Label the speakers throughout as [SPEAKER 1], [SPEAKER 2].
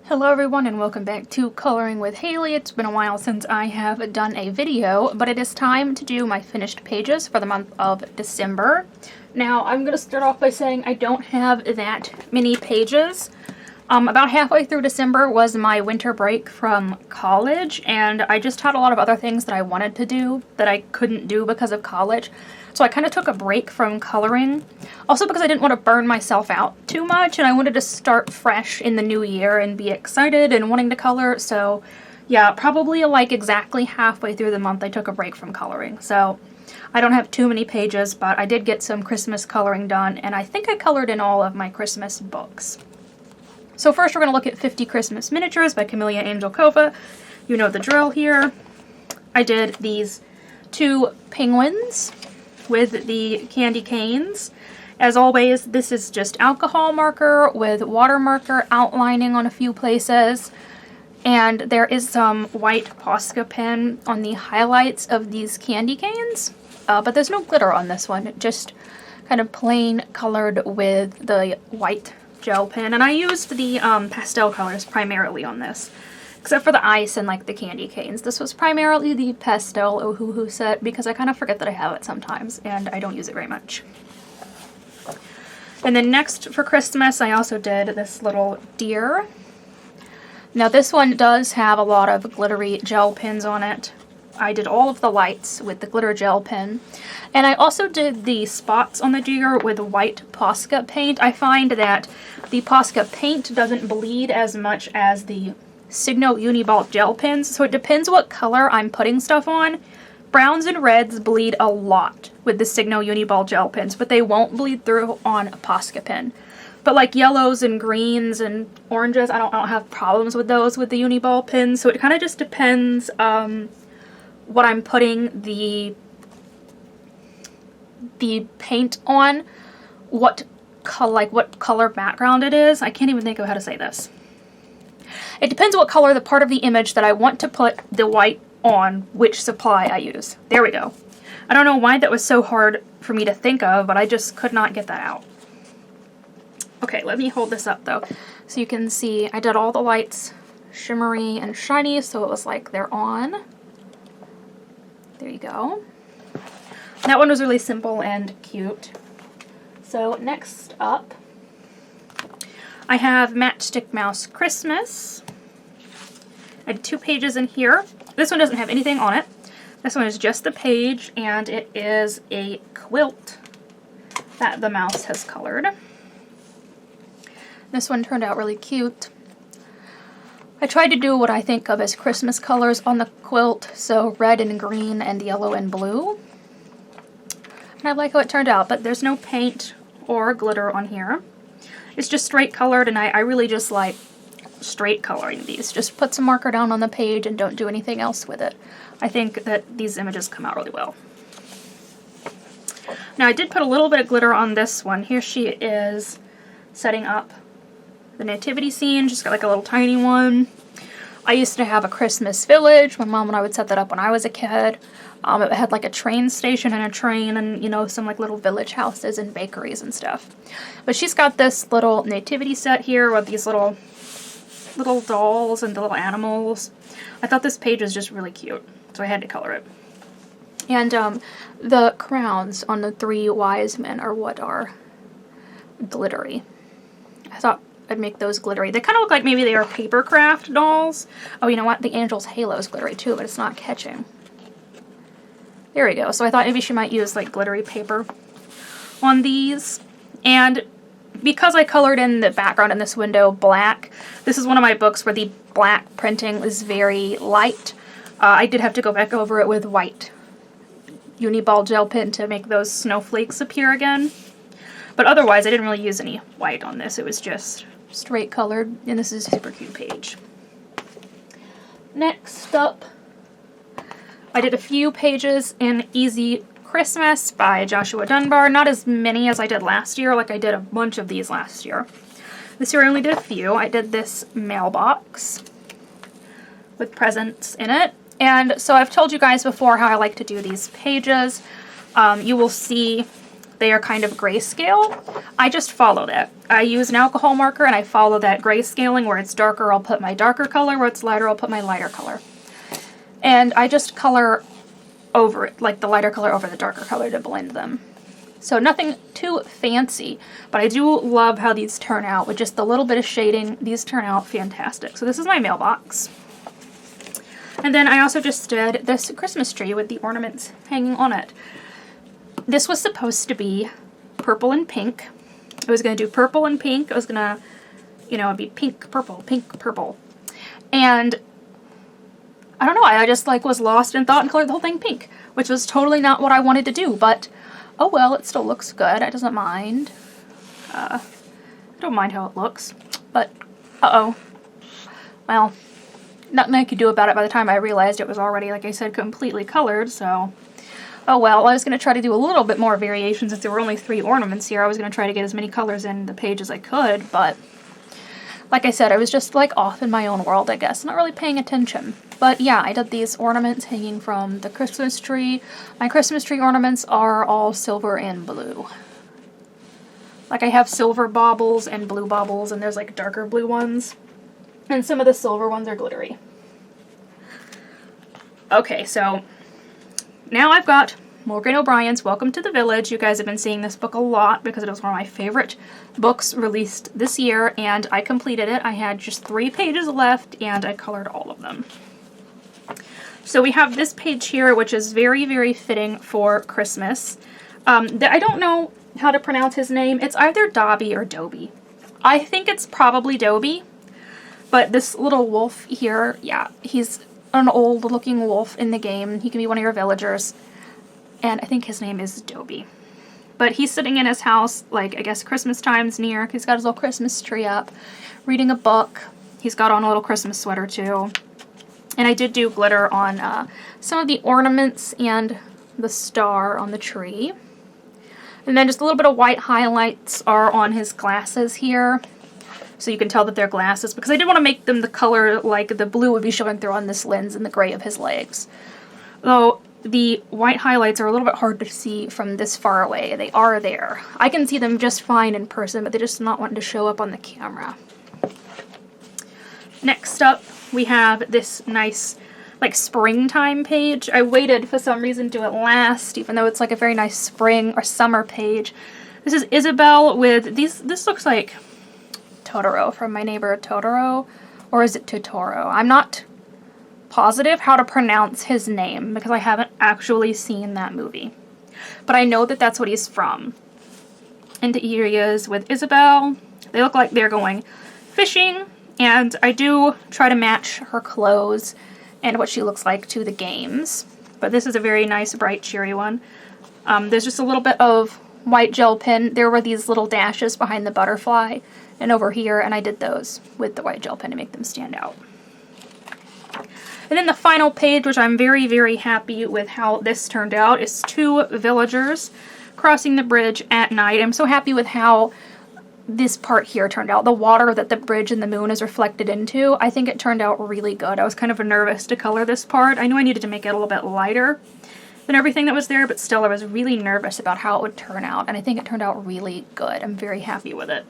[SPEAKER 1] Hello everyone and welcome back to Coloring with Haley. It's been a while since I have done a video, but it is time to do my finished pages for the month of December. Now I'm going to start off by saying I don't have that many pages. About halfway through December was my winter break from college, and I just had a lot of other things that I wanted to do that I couldn't do because of college. So I kind of took a break from coloring, also because I didn't want to burn myself out too much, and I wanted to start fresh in the new year and be excited and wanting to color. So yeah, probably like exactly halfway through the month I took a break from coloring. So I don't have too many pages, but I did get some Christmas coloring done, and I think I colored in all of my Christmas books. So first we're going to look at 50 Christmas Miniatures by Camellia Angelkova. You know the drill here. I did these two penguins with the candy canes. As always, this is just alcohol marker with water marker outlining on a few places. And there is some white Posca pen on the highlights of these candy canes. But there's no glitter on this one, just kind of plain colored with the white gel pen. And I used the pastel colors primarily on this, except for the ice and like the candy canes. This was primarily the pastel Ohuhu set because I kind of forget that I have it sometimes and I don't use it very much. And then next for Christmas I also did this little deer. Now this one does have a lot of glittery gel pens on it. I did all of the lights with the glitter gel pen. And I also did the spots on the deer with white Posca paint. I find that the Posca paint doesn't bleed as much as the Signo Uniball gel pens, so it depends what color I'm putting stuff on. Browns and reds bleed a lot with the Signo Uniball gel pens, but they won't bleed through on a Posca pen. But like yellows and greens and oranges, I don't have problems with those with the Uniball pens, so it kind of just depends what I'm putting the paint on, what color background it is. I can't even think of how to say this. It depends what color the part of the image that I want to put the white on, which supply I use. There we go. I don't know why that was so hard for me to think of, but I just could not get that out. Okay, let me hold this up though, so you can see I did all the lights shimmery and shiny, so it was like they're on. There you go. That one was really simple and cute. So next up, I have Matchstick Mouse Christmas. I had 2 pages in here. This one doesn't have anything on it. This one is just the page, and it is a quilt that the mouse has colored. This one turned out really cute. I tried to do what I think of as Christmas colors on the quilt, so red and green and yellow and blue. And I like how it turned out, but there's no paint or glitter on here. It's just straight colored, and I really just like straight coloring these. Just put some marker down on the page and don't do anything else with it. I think that these images come out really well. Now I did put a little bit of glitter on this one. Here she is setting up the nativity scene. Just got like a little tiny one. I used to have a Christmas village. My mom and I would set that up when I was a kid. It had like a train station and a train and, you know, some like little village houses and bakeries and stuff. But she's got this little nativity set here with these little dolls and the little animals. I thought this page was just really cute, so I had to color it. And the crowns on the 3 wise men are what are glittery. I thought I'd make those glittery. They kind of look like maybe they are paper craft dolls. Oh, you know what? The angel's halo is glittery too, but it's not catching. There we go. So I thought maybe she might use like glittery paper on these. And because I colored in the background in this window black, this is one of my books where the black printing is very light. I did have to go back over it with white Uniball gel pen to make those snowflakes appear again. But otherwise, I didn't really use any white on this. It was just straight colored, and this is a super cute page. Next up, I did a few pages in Easy Christmas by Joshua Dunbar. Not as many as I did last year, like I did a bunch of these last year. This year I only did a few. I did this mailbox with presents in it. And so I've told you guys before how I like to do these pages. You will see they are kind of grayscale. I just followed it. I use an alcohol marker and I follow that grayscaling. Where it's darker, I'll put my darker color. Where it's lighter, I'll put my lighter color. And I just color over it, like the lighter color over the darker color to blend them. So nothing too fancy, but I do love how these turn out with just a little bit of shading. These turn out fantastic. So this is my mailbox. And then I also just did this Christmas tree with the ornaments hanging on it. This was supposed to be purple and pink. I was going to do purple and pink. I was going to, you know, it'd be pink, purple, pink, purple. And I don't know, I just like was lost in thought and colored the whole thing pink, which was totally not what I wanted to do, but oh well, it still looks good. I doesn't mind. I don't mind how it looks, but uh-oh. Well, nothing I could do about it by the time I realized it was already, like I said, completely colored, so oh well. I was going to try to do a little bit more variation since there were only 3 ornaments here. I was going to try to get as many colors in the page as I could, but like I said, I was just like off in my own world, I guess, not really paying attention. But yeah, I did these ornaments hanging from the Christmas tree. My Christmas tree ornaments are all silver and blue. Like I have silver baubles and blue baubles, and there's like darker blue ones. And some of the silver ones are glittery. Okay, so now I've got Morgan O'Brien's Welcome to the Village. You guys have been seeing this book a lot because it was one of my favorite books released this year, and I completed it. I had just 3 pages left, and I colored all of them. So we have this page here, which is very, very fitting for Christmas. I don't know how to pronounce his name. It's either Dobby or Dobie. I think it's probably Dobie, but this little wolf here, yeah, he's an old-looking wolf in the game. He can be one of your villagers. And I think his name is Dobie. But he's sitting in his house, like, I guess Christmas time's near. He's got his little Christmas tree up, reading a book. He's got on a little Christmas sweater, too. And I did do glitter on some of the ornaments and the star on the tree. And then just a little bit of white highlights are on his glasses here. So you can tell that they're glasses, because I did want to make them the color like the blue would be showing through on this lens and the gray of his legs. Though the white highlights are a little bit hard to see from this far away. They are there. I can see them just fine in person, but they're just not wanting to show up on the camera. Next up, we have this nice, like, springtime page. I waited for some reason to do it last, even though it's like a very nice spring or summer page. This is Isabel with these. This looks like Totoro from My Neighbor Totoro, or is it Totoro? I'm not positive how to pronounce his name because I haven't actually seen that movie, but I know that that's what he's from. And here he is with Isabel. They look like they're going fishing, and I do try to match her clothes and what she looks like to the games, but this is a very nice bright cheery one. There's just a little bit of white gel pen. There were these little dashes behind the butterfly and over here, and I did those with the white gel pen to make them stand out. And then the final page, which I'm very, very happy with how this turned out, is 2 villagers crossing the bridge at night. I'm so happy with how this part here turned out. The water that the bridge and the moon is reflected into, I think it turned out really good. I was kind of nervous to color this part. I knew I needed to make it a little bit lighter than everything that was there, but still I was really nervous about how it would turn out, and I think it turned out really good. I'm very happy with it.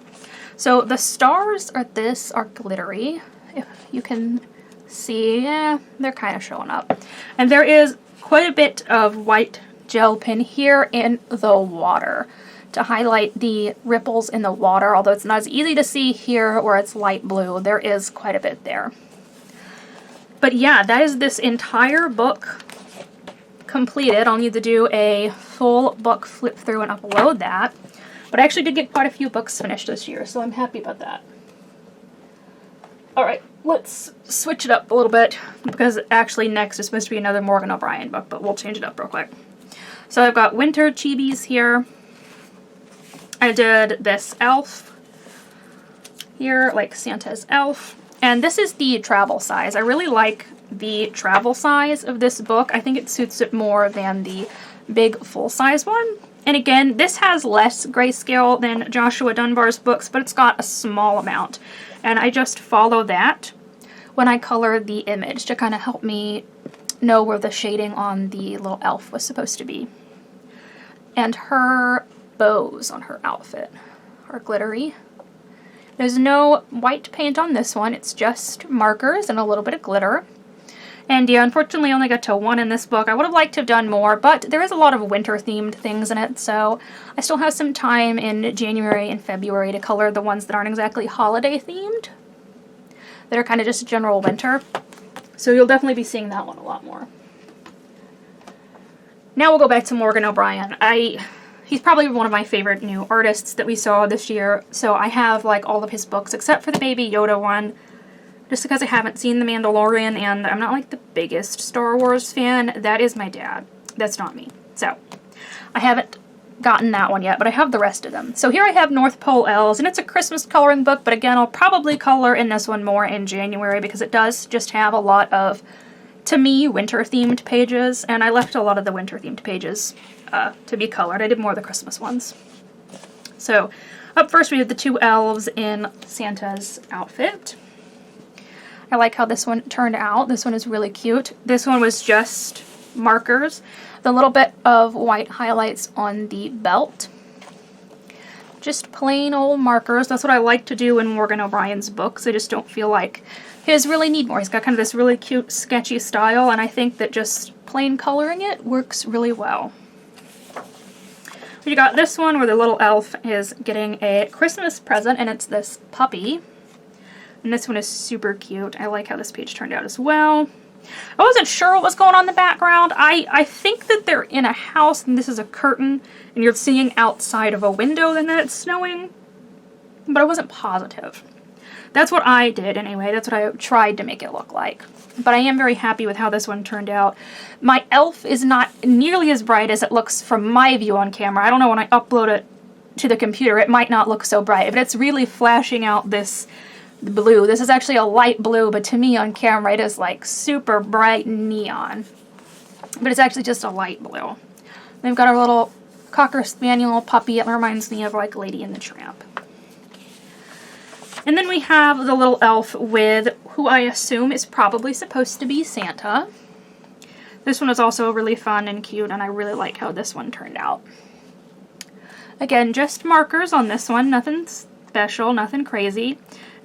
[SPEAKER 1] So the stars are glittery. If you can see, yeah, they're kind of showing up. And there is quite a bit of white gel pen here in the water to highlight the ripples in the water, although it's not as easy to see here where it's light blue. There is quite a bit there. But yeah, that is this entire book completed. I'll need to do a full book flip through and upload that. But I actually did get quite a few books finished this year, so I'm happy about that. Alright, let's switch it up a little bit, because actually next is supposed to be another Morgan O'Brien book, but we'll change it up real quick. So I've got Winter Chibis here. I did this elf here, like Santa's elf. And this is the travel size. I really like the travel size of this book. I think it suits it more than the big full-size one. And again, this has less grayscale than Joshua Dunbar's books, but it's got a small amount. And I just follow that when I color the image to kind of help me know where the shading on the little elf was supposed to be. And her bows on her outfit are glittery. There's no white paint on this one. It's just markers and a little bit of glitter. And yeah, unfortunately I only got to 1 in this book. I would have liked to have done more, but there is a lot of winter-themed things in it, so I still have some time in January and February to color the ones that aren't exactly holiday-themed, that are kind of just general winter. So you'll definitely be seeing that one a lot more. Now we'll go back to Morgan O'Brien. He's probably one of my favorite new artists that we saw this year, so I have like all of his books except for the Baby Yoda one. Just because I haven't seen The Mandalorian and I'm not like the biggest Star Wars fan. That is my dad. That's not me. So I haven't gotten that one yet, but I have the rest of them. So here I have North Pole Elves, and it's a Christmas coloring book, but again, I'll probably color in this one more in January because it does just have a lot of, to me, winter-themed pages, and I left a lot of the winter-themed pages to be colored. I did more of the Christmas ones. So up first we have the 2 elves in Santa's outfit. I like how this one turned out. This one is really cute. This one was just markers. The little bit of white highlights on the belt. Just plain old markers. That's what I like to do in Morgan O'Brien's books. I just don't feel like his really need more. He's got kind of this really cute, sketchy style, and I think that just plain coloring it works really well. We got this one where the little elf is getting a Christmas present, and it's this puppy. And this one is super cute. I like how this page turned out as well. I wasn't sure what was going on in the background. I think that they're in a house and this is a curtain and you're seeing outside of a window and then it's snowing. But I wasn't positive. That's what I did anyway. That's what I tried to make it look like. But I am very happy with how this one turned out. My elf is not nearly as bright as it looks from my view on camera. I don't know, when I upload it to the computer it might not look so bright. But it's really flashing out this blue. This is actually a light blue, but to me on camera it is like super bright neon. But it's actually just a light blue. We've got our little Cocker Spaniel puppy. It reminds me of like Lady and the Tramp. And then we have the little elf with who I assume is probably supposed to be Santa. This one is also really fun and cute, and I really like how this one turned out. Again, just markers on this one. Nothing special, nothing crazy.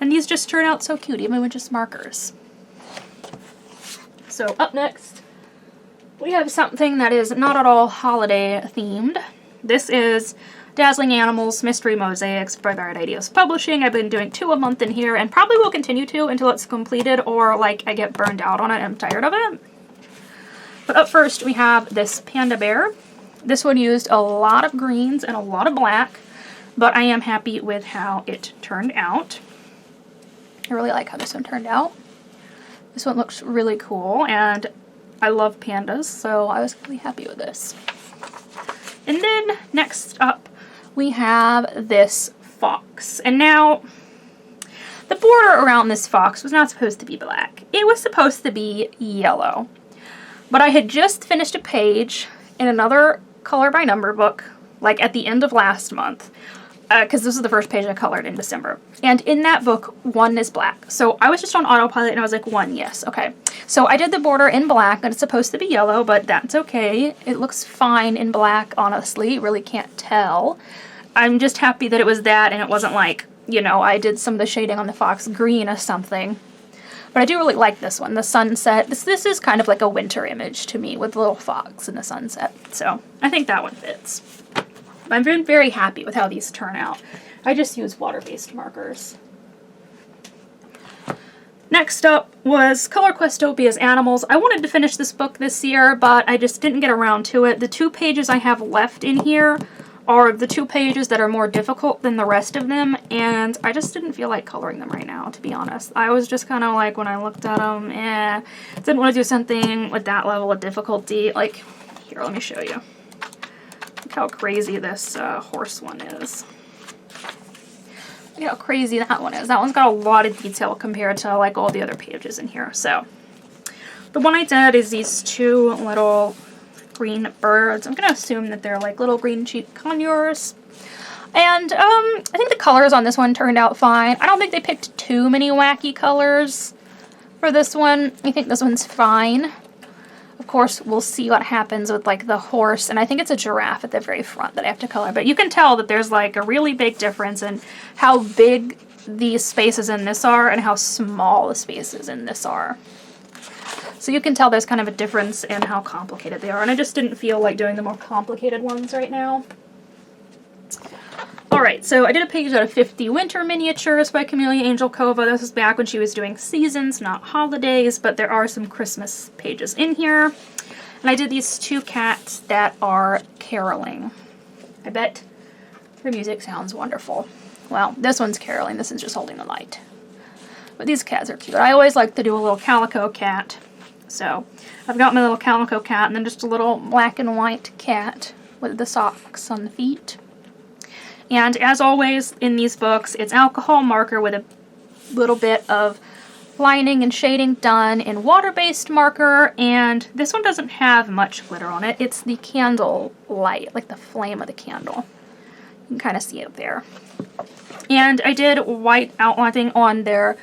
[SPEAKER 1] And these just turn out so cute, even with just markers. So up next, we have something that is not at all holiday themed. This is Dazzling Animals Mystery Mosaics by Bright Ideas Publishing. I've been doing 2 a month in here and probably will continue to until it's completed or like I get burned out on it and I'm tired of it. But up first we have this panda bear. This one used a lot of greens and a lot of black, but I am happy with how it turned out. I really like how this one turned out. This one looks really cool, and I love pandas, so I was really happy with this. And then next up, we have this fox. And now, the border around this fox was not supposed to be black. It was supposed to be yellow. But I had just finished a page in another color by number book, like at the end of last month. Because this is the first page I colored in December. And in that book, 1 is black. So I was just on autopilot and I was like, 1, yes, okay. So I did the border in black, and it's supposed to be yellow, but that's okay. It looks fine in black, honestly. Really can't tell. I'm just happy that it was that and it wasn't like, you know, I did some of the shading on the fox green or something. But I do really like this one, the sunset. This is kind of like a winter image to me with the little fox in the sunset. So I think that one fits. I've been very happy with how these turn out. I just use water-based markers. Next up was Color Questopias Animals. I wanted to finish this book this year, but I just didn't get around to it. The 2 pages I have left in here are the 2 pages that are more difficult than the rest of them, and I just didn't feel like coloring them right now, to be honest. I was just kind of like, when I looked at them, didn't want to do something with that level of difficulty. Like, here, let me show you. Look how crazy this horse one is. Look how crazy that one is. That one's got a lot of detail compared to like all the other pages in here. So the one I did is these 2 little green birds. I'm gonna assume that they're like little green cheek conures. And I think the colors on this one turned out fine. I don't think they picked too many wacky colors for this one. I think this one's fine. Of course, we'll see what happens with like the horse, and I think it's a giraffe at the very front that I have to color. But you can tell that there's like a really big difference in how big the spaces in this are and how small the spaces in this are. So you can tell there's kind of a difference in how complicated they are, and I just didn't feel like doing the more complicated ones right now. Alright, so I did a page out of 50 Winter Miniatures by Camellia Angelkova. This was back when she was doing seasons, not holidays, but there are some Christmas pages in here. And I did these two cats that are caroling. I bet their music sounds wonderful. Well, this one's caroling, this is just holding the light. But these cats are cute. I always like to do a little calico cat. So, I've got my little calico cat and then just a little black and white cat with the socks on the feet. And as always in these books, it's alcohol marker with a little bit of lining and shading done in water-based marker, and this one doesn't have much glitter on it. It's the candle light, like the flame of the candle. You can kind of see it there. And I did white outlining on their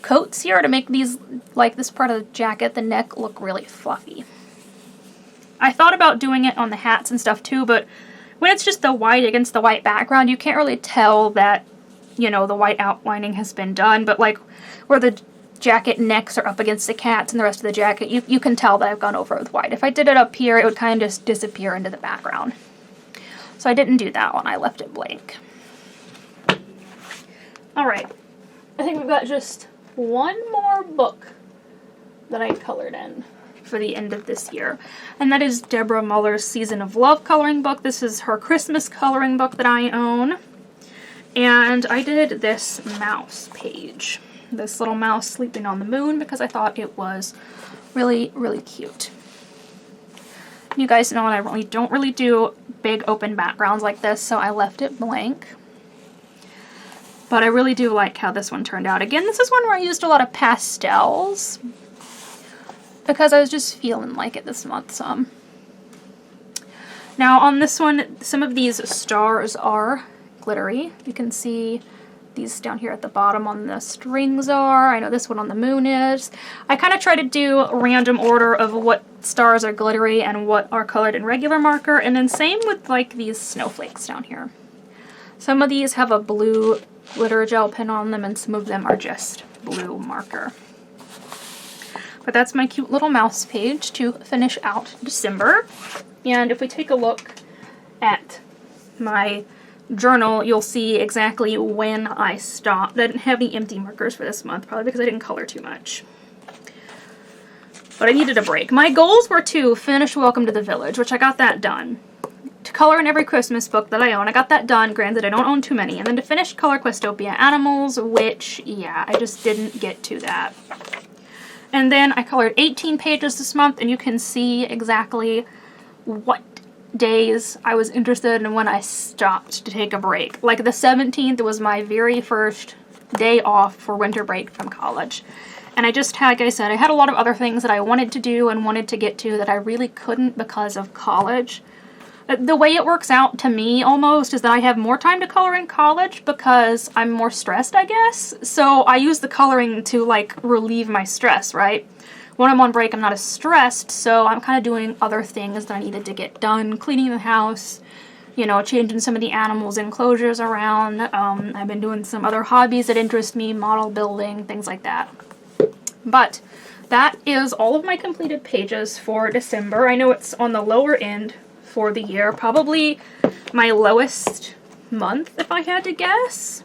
[SPEAKER 1] coats here to make these, like this part of the jacket, the neck, look really fluffy. I thought about doing it on the hats and stuff too, but when it's just the white against the white background, you can't really tell that, you know, the white outlining has been done, but like where the jacket necks are up against the cats and the rest of the jacket, you can tell that I've gone over it with white. If I did it up here, it would kind of just disappear into the background. So I didn't do that one, I left it blank. Alright, I think we've got just one more book that I colored in for the end of this year, and that is Deborah Muller's Season of Love coloring book. This is her Christmas coloring book that I own, and I did this mouse page, this little mouse sleeping on the moon, because I thought it was really, really cute. You guys know I don't really do big open backgrounds like this, so I left it blank. But I really do like how this one turned out. Again, this is one where I used a lot of pastels, because I was just feeling like it this month some. Now on this one, some of these stars are glittery. You can see these down here at the bottom on the strings are. I know this one on the moon is. I kind of try to do a random order of what stars are glittery and what are colored in regular marker, and then same with like these snowflakes down here. Some of these have a blue glitter gel pen on them and some of them are just blue marker. But that's my cute little mouse page to finish out December. And if we take a look at my journal, you'll see exactly when I stopped. I didn't have any empty markers for this month, probably because I didn't color too much. But I needed a break. My goals were to finish Welcome to the Village, which I got that done. To color in every Christmas book that I own, I got that done. Granted, I don't own too many. And then to finish color Questopias Animals, which, yeah, I just didn't get to that. And then I colored 18 pages this month, and you can see exactly what days I was interested in when I stopped to take a break. Like the 17th was my very first day off for winter break from college. And I just had, like I said, I had a lot of other things that I wanted to do and wanted to get to that I really couldn't because of college. The way it works out to me almost is that I have more time to color in college because I'm more stressed, I guess. So I use the coloring to like relieve my stress, right? When I'm on break, I'm not as stressed, so I'm kind of doing other things that I needed to get done. Cleaning the house, you know, changing some of the animals' enclosures around. I've been doing some other hobbies that interest me, model building, things like that. But that is all of my completed pages for December. I know it's on the lower end for the year, probably my lowest month if I had to guess,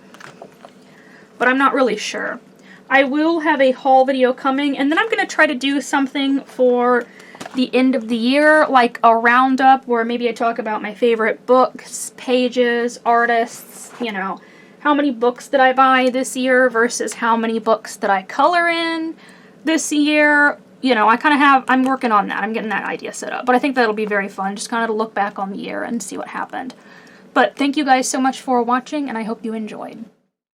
[SPEAKER 1] but I'm not really sure. I will have a haul video coming, and then I'm going to try to do something for the end of the year, like a roundup where maybe I talk about my favorite books, pages, artists, you know, how many books did I buy this year versus how many books did I color in this year. You know, I'm working on that. I'm getting that idea set up. But I think that'll be very fun, just kind of to look back on the year and see what happened. But thank you guys so much for watching, and I hope you enjoyed.